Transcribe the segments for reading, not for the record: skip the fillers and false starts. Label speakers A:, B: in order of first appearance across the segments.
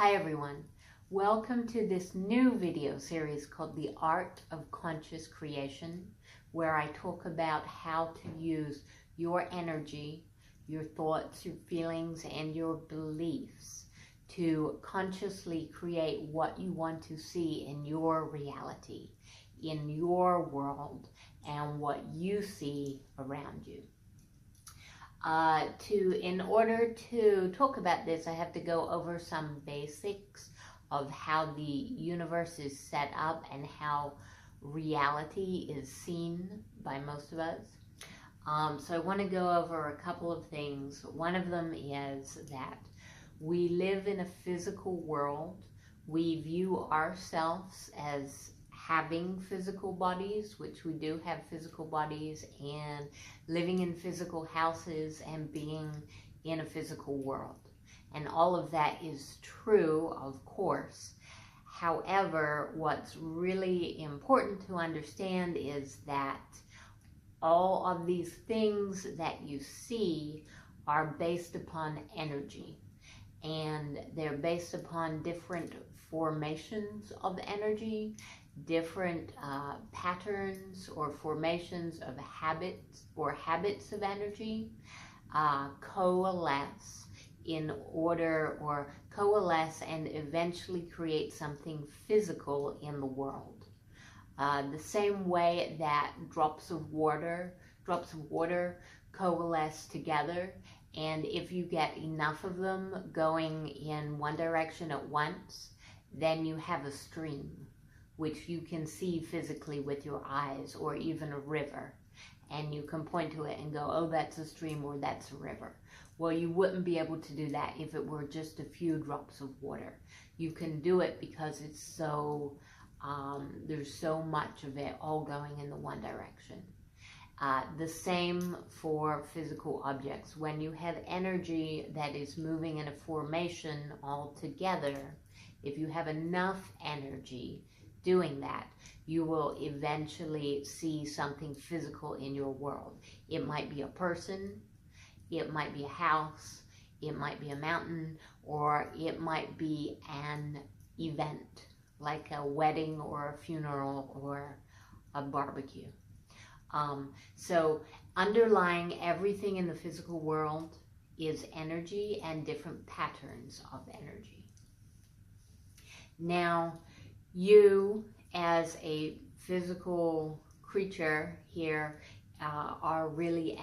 A: Hi everyone, welcome to this new video series called The Art of Conscious Creation, where I talk about how to use your energy, your thoughts, your feelings, and your beliefs to consciously create what you want to see in your reality, in your world, and what you see around you. In order to talk about this, I have to go over some basics of how the universe is set up and how reality is seen by most of us. So I want to go over a couple of things. One of them is that we live in a physical world. We view ourselves as having physical bodies, which we do have physical bodies, and living in physical houses and being in a physical world. And all of that is true, of course. However, what's really important to understand is that all of these things that you see are based upon energy. And they're based upon different formations of energy, different patterns or formations of habits of energy coalesce and eventually create something physical in the world. The same way that drops of water coalesce together, and if you get enough of them going in one direction at once, then you have a stream, which you can see physically with your eyes, or even a river. And you can point to it and go, oh, that's a stream or that's a river. Well, you wouldn't be able to do that if it were just a few drops of water. You can do it because it's so, there's so much of it all going in the one direction. The same for physical objects. When you have energy that is moving in a formation all together, if you have enough energy doing that, you will eventually see something physical in your world. It might be a person, it might be a house, it might be a mountain, or it might be an event like a wedding or a funeral or a barbecue. So underlying everything in the physical world is energy and different patterns of energy. Now, you as a physical creature here are really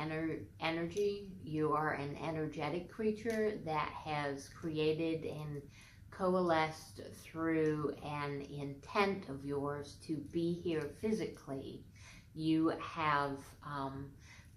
A: energy. You are an energetic creature that has created and coalesced through an intent of yours to be here physically. You have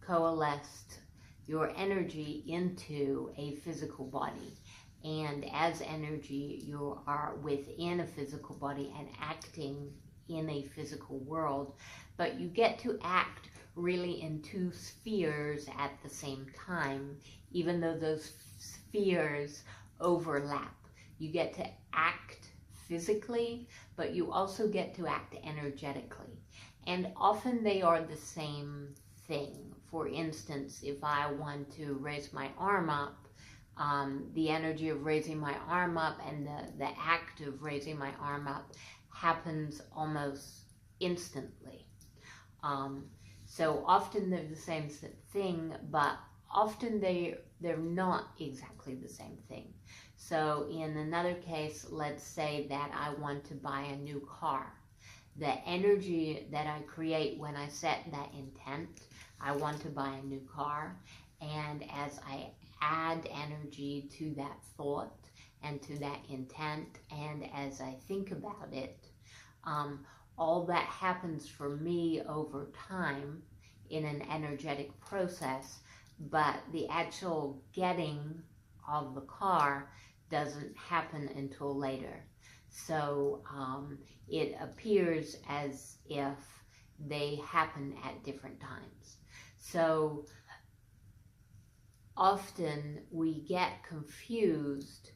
A: coalesced your energy into a physical body. And as energy, you are within a physical body and acting in a physical world. But you get to act really in two spheres at the same time, even though those spheres overlap. You get to act physically, but you also get to act energetically. And often they are the same thing. For instance, if I want to raise my arm up, the energy of raising my arm up and the act of raising my arm up happens almost instantly. So often they're the same thing, but often they're not exactly the same thing. So in another case, let's say that I want to buy a new car. The energy that I create when I set that intent, I want to buy a new car, and as I add energy to that thought and to that intent, and as I think about it, all that happens for me over time in an energetic process, but the actual getting of the car doesn't happen until later. So it appears as if they happen at different times. So often we get confused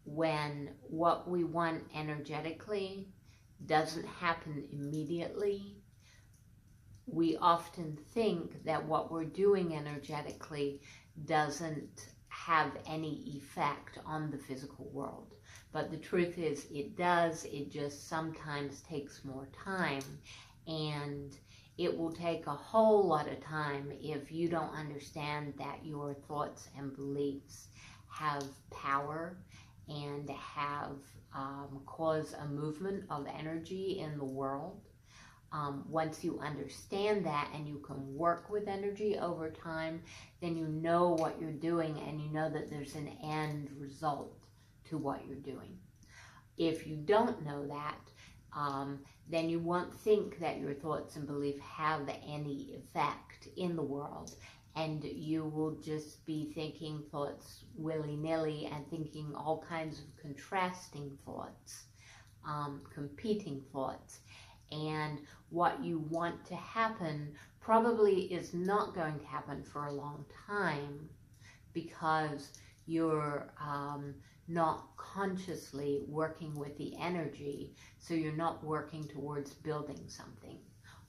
A: when what we want energetically doesn't happen immediately. We often think that what we're doing energetically doesn't have any effect on the physical world. But the truth is, it does. It just sometimes takes more time. And it will take a whole lot of time if you don't understand that your thoughts and beliefs have power and have cause a movement of energy in the world. Once you understand that and you can work with energy over time, then you know what you're doing and you know that there's an end result to what you're doing. If you don't know that, then you won't think that your thoughts and beliefs have any effect in the world, and you will just be thinking thoughts willy-nilly and thinking all kinds of contrasting thoughts, competing thoughts. And what you want to happen probably is not going to happen for a long time, because you're not consciously working with the energy, so you're not working towards building something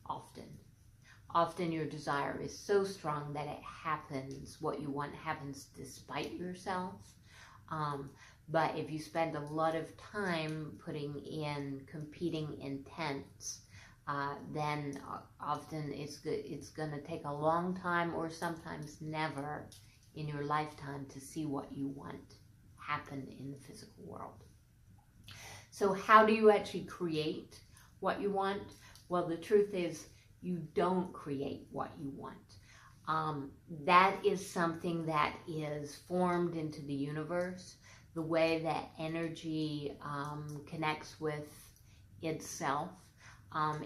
A: often. Often your desire is so strong that it happens, what you want happens despite yourself. But if you spend a lot of time putting in competing intents, then often it's going to take a long time, or sometimes never in your lifetime, to see what you want happen in the physical world. So how do you actually create what you want? Well, the truth is, you don't create what you want. That is something that is formed into the universe. The way that energy connects with itself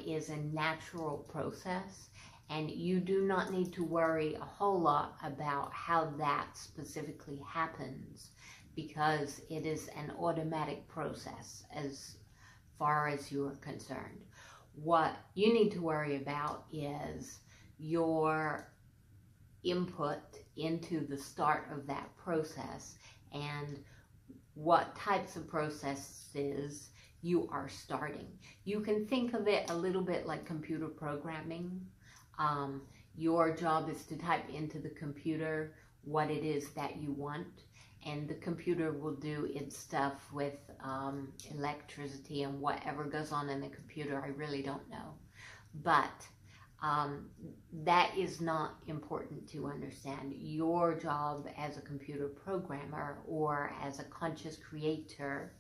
A: is a natural process, and you do not need to worry a whole lot about how that specifically happens, because it is an automatic process as far as you are concerned. What you need to worry about is your input into the start of that process and what types of processes you are starting. You can think of it a little bit like computer programming. Your job is to type into the computer what it is that you want, and the computer will do its stuff with electricity and whatever goes on in the computer. I really don't know. But that is not important to understand. Your job as a computer programmer or as a conscious creator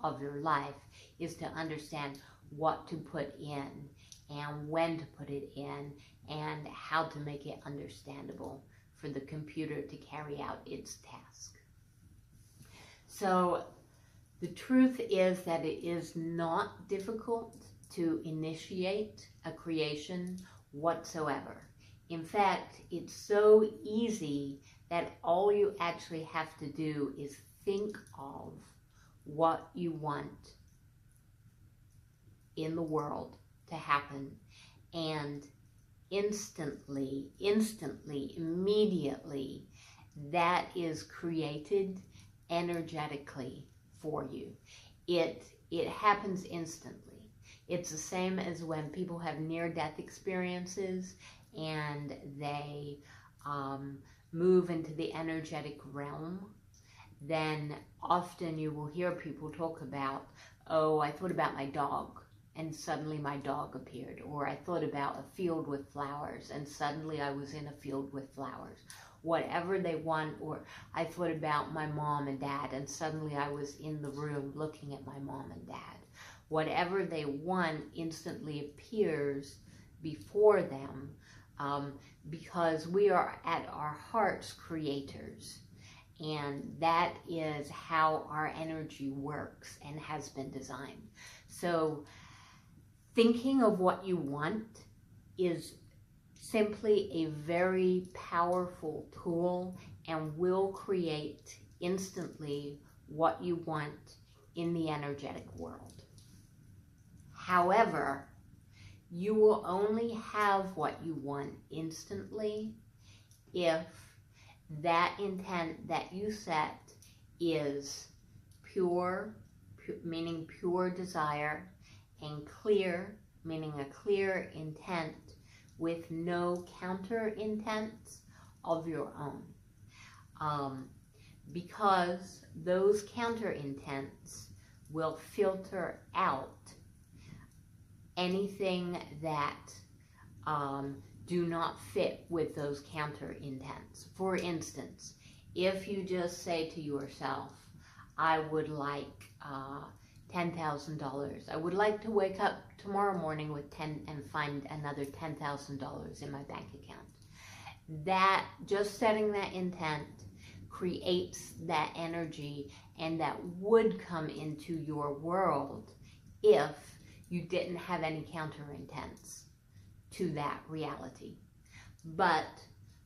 A: of your life is to understand what to put in and when to put it in and how to make it understandable for the computer to carry out its task. So the truth is that it is not difficult to initiate a creation whatsoever. In fact, it's so easy that all you actually have to do is think of what you want in the world to happen, and instantly, immediately, that is created energetically for you. It happens instantly. It's the same as when people have near-death experiences and they move into the energetic realm. Then often you will hear people talk about, oh, I thought about my dog and suddenly my dog appeared, or I thought about a field with flowers and suddenly I was in a field with flowers. Whatever they want, or I thought about my mom and dad and suddenly I was in the room looking at my mom and dad. Whatever they want instantly appears before them, because we are at our hearts creators. And that is how our energy works and has been designed. So thinking of what you want is simply a very powerful tool and will create instantly what you want in the energetic world. However, you will only have what you want instantly if that intent that you set is pure, meaning pure desire, and clear, meaning a clear intent with no counter intents of your own. because those counter intents will filter out anything that do not fit with those counter intents. For instance, if you just say to yourself, I would like $10,000. I would like to wake up tomorrow morning with and find another $10,000 in my bank account. That, just setting that intent creates that energy, and that would come into your world if you didn't have any counter intents to that reality. But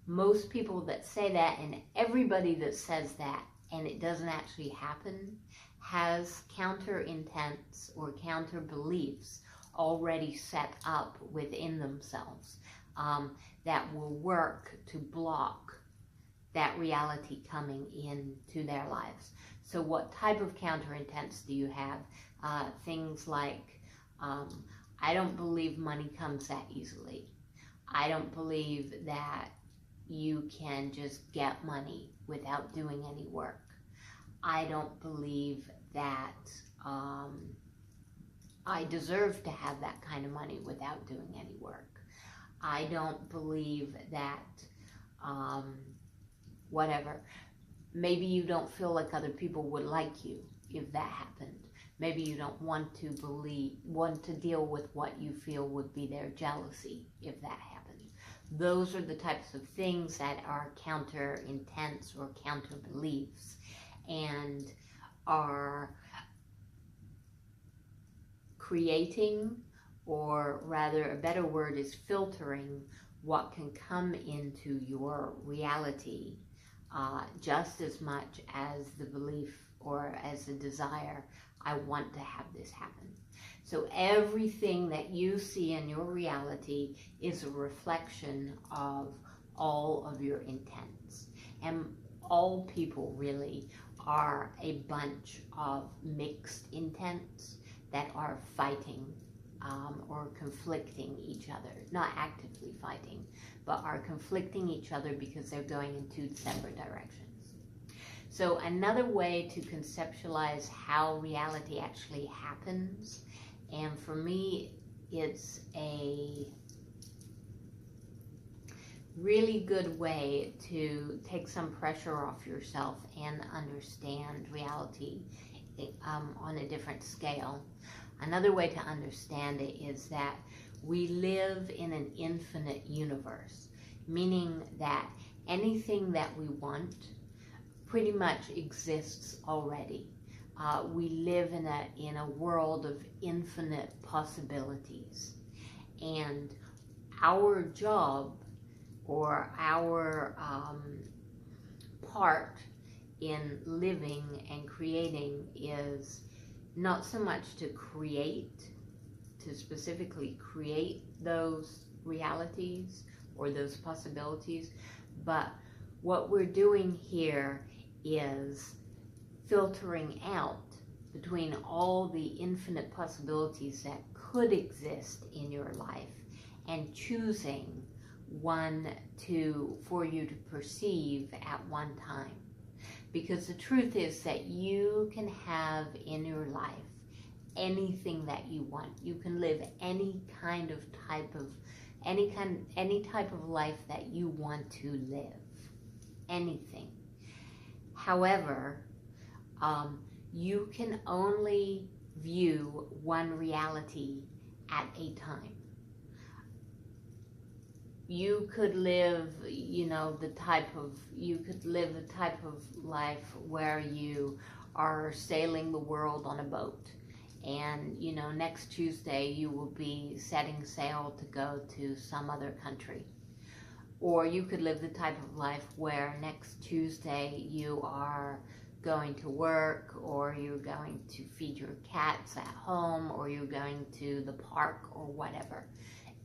A: most people that say that, and everybody that says that and it doesn't actually happen, has counter intents or counter beliefs already set up within themselves that will work to block that reality coming into their lives. So what type of counter intents do you have? Things like, I don't believe money comes that easily. I don't believe that you can just get money without doing any work. I don't believe that I deserve to have that kind of money without doing any work. I don't believe that whatever. Maybe you don't feel like other people would like you if that happened. Maybe you don't want to deal with what you feel would be their jealousy if that happened. Those are the types of things that are counter intents or counter beliefs, and are creating, or rather a better word is filtering, what can come into your reality just as much as the belief or as the desire, I want to have this happen. So everything that you see in your reality is a reflection of all of your intents. And all people really are a bunch of mixed intents that are fighting or conflicting each other. Not actively fighting, but are conflicting each other because they're going in two separate directions. So another way to conceptualize how reality actually happens, and for me it's a really good way to take some pressure off yourself and understand reality on a different scale. Another way to understand it is that we live in an infinite universe, meaning that anything that we want pretty much exists already. We live in a world of infinite possibilities, and our job or our part in living and creating is not so much to specifically create those realities or those possibilities, but what we're doing here is filtering out between all the infinite possibilities that could exist in your life and choosing one for you to perceive at one time. Because the truth is that you can have in your life anything that you want. You can live any type of life that you want to live. Anything. However, you can only view one reality at a time. You could live, the type of life where you are sailing the world on a boat, and next Tuesday you will be setting sail to go to some other country. Or you could live the type of life where next Tuesday you are going to work, or you're going to feed your cats at home, or you're going to the park or whatever.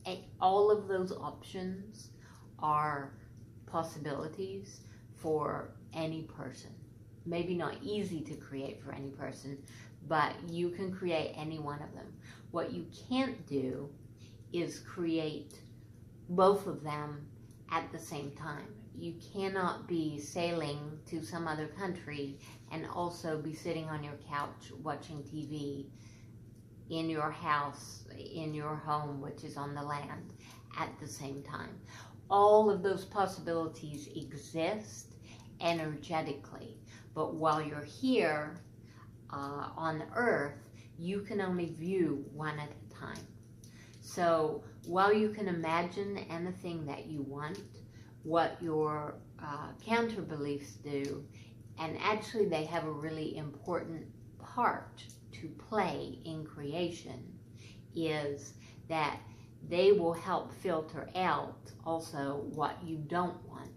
A: And all of those options are possibilities for any person. Maybe not easy to create for any person, but you can create any one of them. What you can't do is create both of them at the same time. you cannot be sailing to some other country and also be sitting on your couch watching TV in your house, in your home, which is on the land, at the same time. All of those possibilities exist energetically, but while you're here on Earth, you can only view one at a time. So while you can imagine anything that you want, what your counter beliefs do, and actually they have a really important part to play in creation, is that they will help filter out also what you don't want.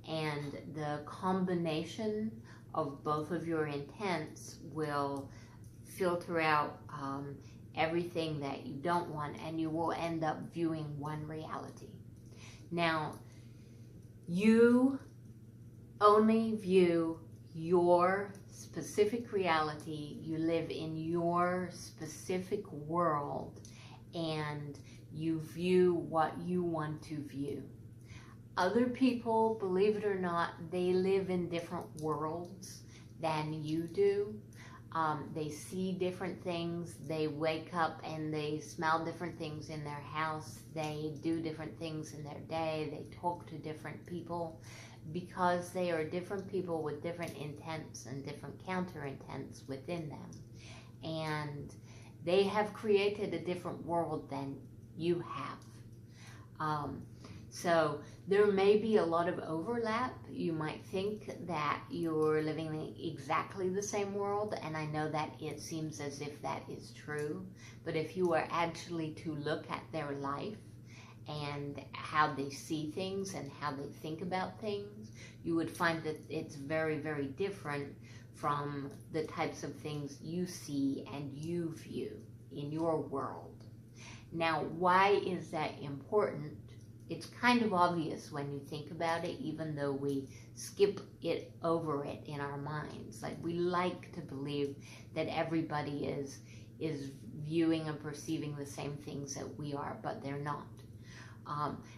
A: And the combination of both of your intents will filter out everything that you don't want, and you will end up viewing one reality. Now, you only view your specific reality. You live in your specific world, and you view what you want to view. Other people, believe it or not, they live in different worlds than you do. They see different things. They wake up and they smell different things in their house. They do different things in their day. They talk to different people because they are different people with different intents and different counter intents within them. And they have created a different world than you have. So there may be a lot of overlap. You might think that you're living in exactly the same world, and I know that it seems as if that is true. But if you were actually to look at their life and how they see things and how they think about things, you would find that it's very, very different from the types of things you see and you view in your world. Now, why is that important? It's kind of obvious when you think about it, even though we skip it over it in our minds. Like, we like to believe that everybody is viewing and perceiving the same things that we are, but they're not.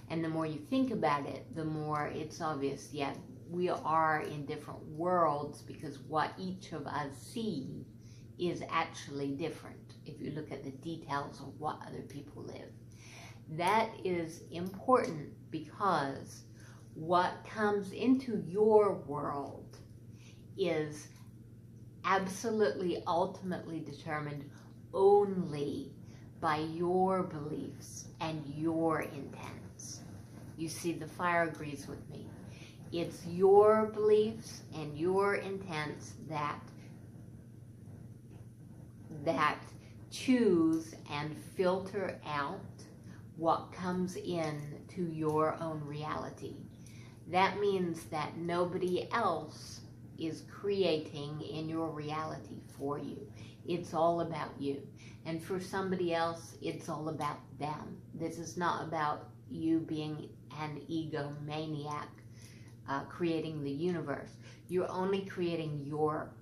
A: And the more you think about it, the more it's obvious, yeah, we are in different worlds, because what each of us see is actually different if you look at the details of what other people live. That is important because what comes into your world is absolutely ultimately determined only by your beliefs and your intents. You see, the fire agrees with me. It's your beliefs and your intents that choose and filter out what comes in to your own reality. That means that nobody else is creating in your reality for you. It's all about you. And for somebody else, it's all about them. This is not about you being an egomaniac creating the universe. You're only creating your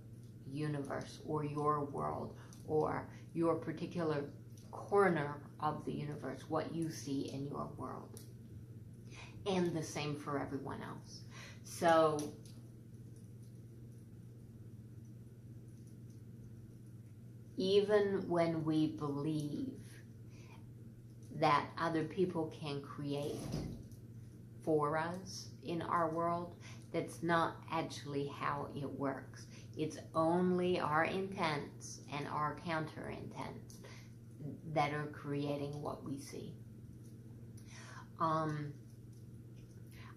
A: universe or your world or your particular corner of the universe, what you see in your world. And the same for everyone else. So even when we believe that other people can create for us in our world, that's not actually how it works. It's only our intents and our counter intents that are creating what we see.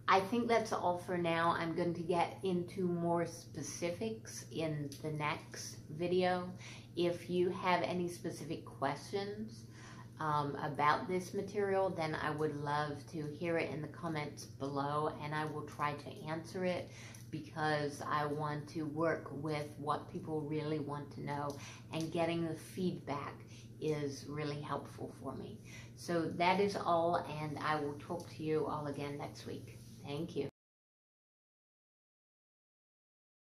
A: I think that's all for now. I'm going to get into more specifics in the next video. If you have any specific questions about this material, then I would love to hear it in the comments below, and I will try to answer it, because I want to work with what people really want to know, and getting the feedback is really helpful for me. So that is all, and I will talk to you all again next week. Thank you.